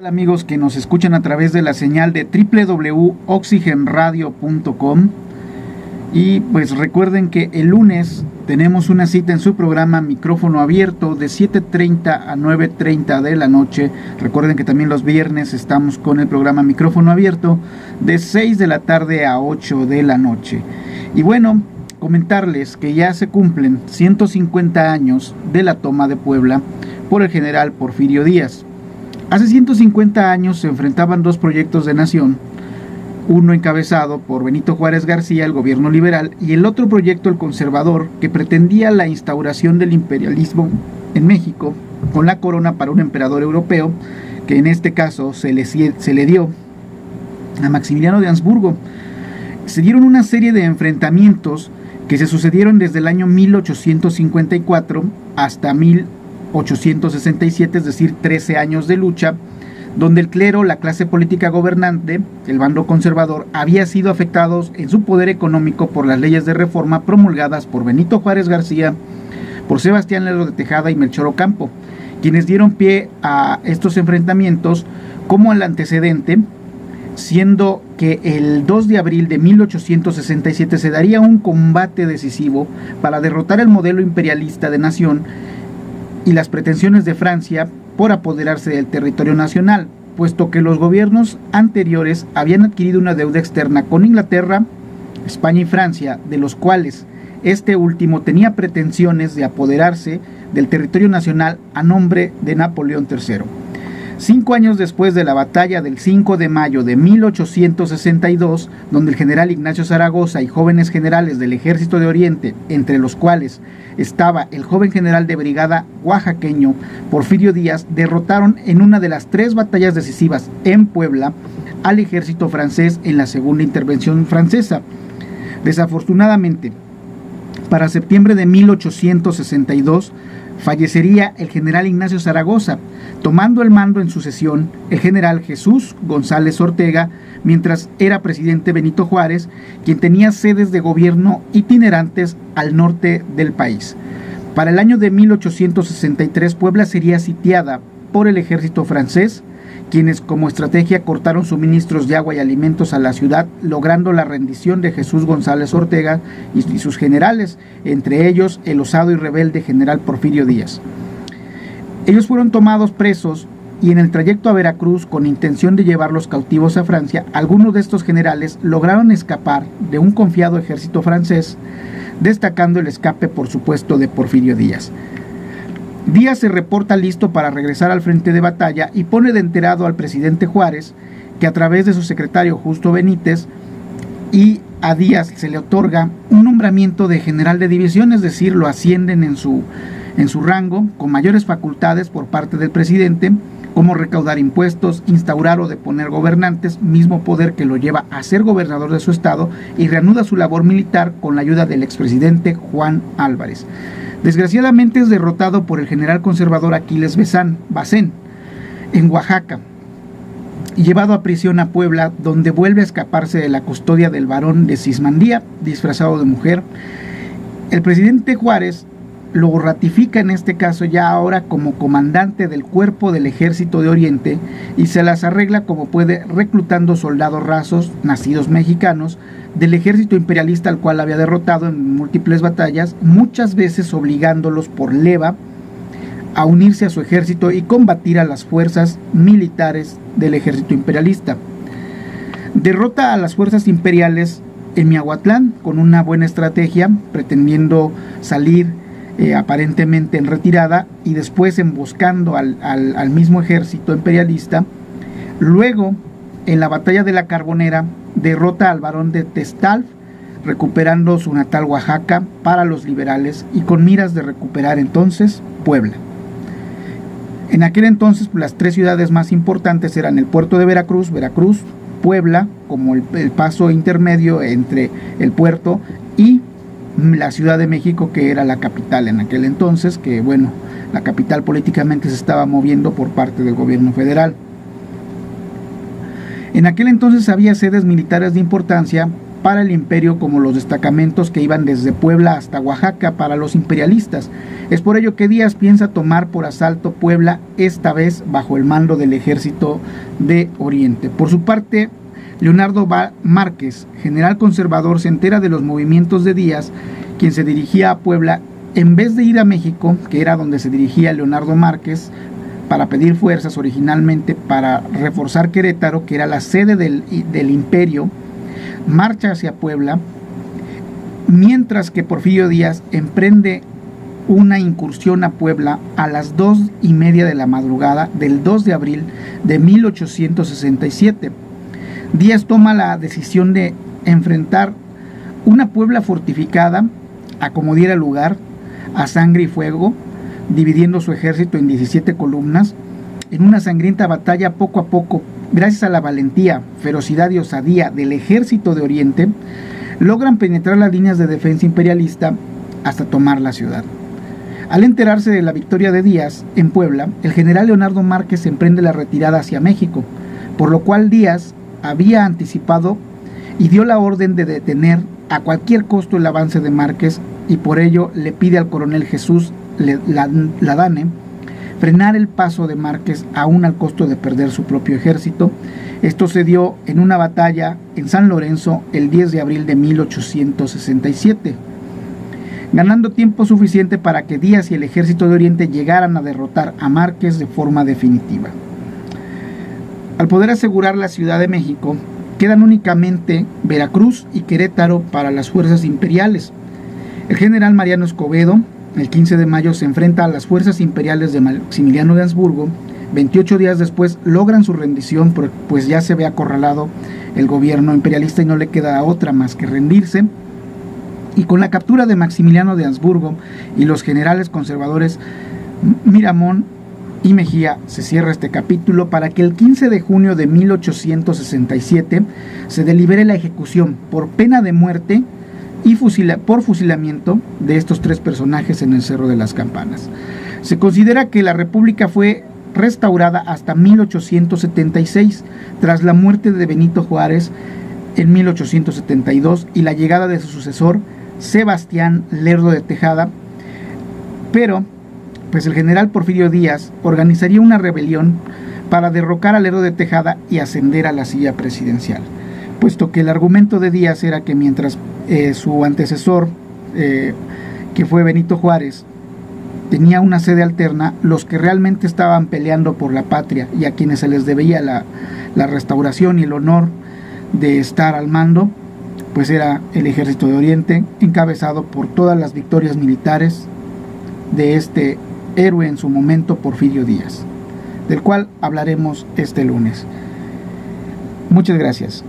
Hola amigos que nos escuchan a través de la señal de www.oxigenradio.com, y pues recuerden que el lunes tenemos una cita en su programa Micrófono Abierto de 7:30 a 9:30 de la noche. Recuerden que también los viernes estamos con el programa Micrófono Abierto de 6 de la tarde a 8 de la noche. Y bueno, comentarles que ya se cumplen 150 años de la toma de Puebla por el general Porfirio Díaz. Hace 150 años se enfrentaban dos proyectos de nación, uno encabezado por Benito Juárez García, el gobierno liberal, y el otro proyecto, el conservador, que pretendía la instauración del imperialismo en México con la corona para un emperador europeo, que en este caso se le dio a Maximiliano de Habsburgo. Se dieron una serie de enfrentamientos que se sucedieron desde el año 1854 hasta 1867, es decir, 13 años de lucha, donde el clero, la clase política gobernante, el bando conservador, había sido afectados en su poder económico por las leyes de reforma promulgadas por Benito Juárez García, por Sebastián Lerdo de Tejada y Melchor Ocampo, quienes dieron pie a estos enfrentamientos como el antecedente, siendo que el 2 de abril de 1867 se daría un combate decisivo para derrotar el modelo imperialista de nación y las pretensiones de Francia por apoderarse del territorio nacional, puesto que los gobiernos anteriores habían adquirido una deuda externa con Inglaterra, España y Francia, de los cuales este último tenía pretensiones de apoderarse del territorio nacional a nombre de Napoleón III. 5 años después de la batalla del 5 de mayo de 1862, donde el general Ignacio Zaragoza y jóvenes generales del Ejército de Oriente, entre los cuales estaba el joven general de brigada oaxaqueño Porfirio Díaz, derrotaron en una de las 3 batallas decisivas en Puebla al ejército francés en la segunda intervención francesa. Desafortunadamente, para septiembre de 1862, fallecería el general Ignacio Zaragoza, tomando el mando en sucesión el general Jesús González Ortega, mientras era presidente Benito Juárez, quien tenía sedes de gobierno itinerantes al norte del país. Para el año de 1863, Puebla sería sitiada por el ejército francés, quienes como estrategia cortaron suministros de agua y alimentos a la ciudad, logrando la rendición de Jesús González Ortega y sus generales, entre ellos el osado y rebelde general Porfirio Díaz. Ellos fueron tomados presos y en el trayecto a Veracruz, con intención de llevarlos cautivos a Francia, algunos de estos generales lograron escapar de un confiado ejército francés, destacando el escape, por supuesto, de Porfirio Díaz. Díaz se reporta listo para regresar al frente de batalla y pone de enterado al presidente Juárez, que a través de su secretario Justo Benítez, y a Díaz se le otorga un nombramiento de general de división, es decir, lo ascienden en su rango, con mayores facultades por parte del presidente, como recaudar impuestos, instaurar o deponer gobernantes, mismo poder que lo lleva a ser gobernador de su estado, y reanuda su labor militar con la ayuda del expresidente Juan Álvarez. Desgraciadamente es derrotado por el general conservador Aquiles Bacén en Oaxaca y llevado a prisión a Puebla, donde vuelve a escaparse de la custodia del barón de Cismandía, disfrazado de mujer. El presidente Juárez lo ratifica en este caso ya ahora como comandante del cuerpo del Ejército de Oriente y se las arregla como puede, reclutando soldados rasos, nacidos mexicanos, del ejército imperialista al cual había derrotado en múltiples batallas, muchas veces obligándolos por leva a unirse a su ejército y combatir a las fuerzas militares del ejército imperialista. Derrota a las fuerzas imperiales en Miahuatlán con una buena estrategia, pretendiendo salir aparentemente en retirada y después emboscando al mismo ejército imperialista. Luego, en la batalla de la Carbonera, derrota al barón de Testalf, recuperando su natal Oaxaca para los liberales y con miras de recuperar entonces Puebla. En aquel entonces las 3 ciudades más importantes eran el puerto de Veracruz, Puebla como el paso intermedio entre el puerto, y la Ciudad de México, que era la capital en aquel entonces, que bueno, la capital políticamente se estaba moviendo por parte del gobierno federal. En aquel entonces había sedes militares de importancia para el imperio como los destacamentos que iban desde Puebla hasta Oaxaca para los imperialistas. Es por ello que Díaz piensa tomar por asalto Puebla, esta vez bajo el mando del Ejército de Oriente. Por su parte, Leonardo Márquez, general conservador, se entera de los movimientos de Díaz, quien se dirigía a Puebla. En vez de ir a México, que era donde se dirigía Leonardo Márquez, para pedir fuerzas originalmente para reforzar Querétaro, que era la sede del imperio, marcha hacia Puebla, mientras que Porfirio Díaz emprende una incursión a Puebla a las 2:30 de la madrugada del 2 de abril de 1867. Díaz toma la decisión de enfrentar una Puebla fortificada a como diera lugar, a sangre y fuego, dividiendo su ejército en 17 columnas, en una sangrienta batalla. Poco a poco, gracias a la valentía, ferocidad y osadía del Ejército de Oriente, logran penetrar las líneas de defensa imperialista hasta tomar la ciudad. Al enterarse de la victoria de Díaz en Puebla, el general Leonardo Márquez emprende la retirada hacia México, por lo cual Díaz había anticipado y dio la orden de detener a cualquier costo el avance de Márquez, y por ello le pide al coronel Jesús Ladane frenar el paso de Márquez, aún al costo de perder su propio ejército. Esto se dio en una batalla en San Lorenzo el 10 de abril de 1867, ganando tiempo suficiente para que Díaz y el Ejército de Oriente llegaran a derrotar a Márquez de forma definitiva. Al poder asegurar la Ciudad de México, quedan únicamente Veracruz y Querétaro para las fuerzas imperiales. El general Mariano Escobedo, el 15 de mayo, se enfrenta a las fuerzas imperiales de Maximiliano de Habsburgo. 28 días después logran su rendición, pues ya se ve acorralado el gobierno imperialista y no le queda otra más que rendirse. Y con la captura de Maximiliano de Habsburgo y los generales conservadores Miramón y Mejía, se cierra este capítulo para que el 15 de junio de 1867 se delibere la ejecución por pena de muerte y por fusilamiento de estos tres personajes en el Cerro de las Campanas. Se considera que la República fue restaurada hasta 1876, tras la muerte de Benito Juárez en 1872 y la llegada de su sucesor, Sebastián Lerdo de Tejada, pero pues el general Porfirio Díaz organizaría una rebelión para derrocar a Lerdo de Tejada y ascender a la silla presidencial, puesto que el argumento de Díaz era que mientras su antecesor, que fue Benito Juárez, tenía una sede alterna, los que realmente estaban peleando por la patria y a quienes se les debía la restauración y el honor de estar al mando, pues era el Ejército de Oriente, encabezado por todas las victorias militares de este héroe en su momento, Porfirio Díaz, del cual hablaremos este lunes. Muchas gracias.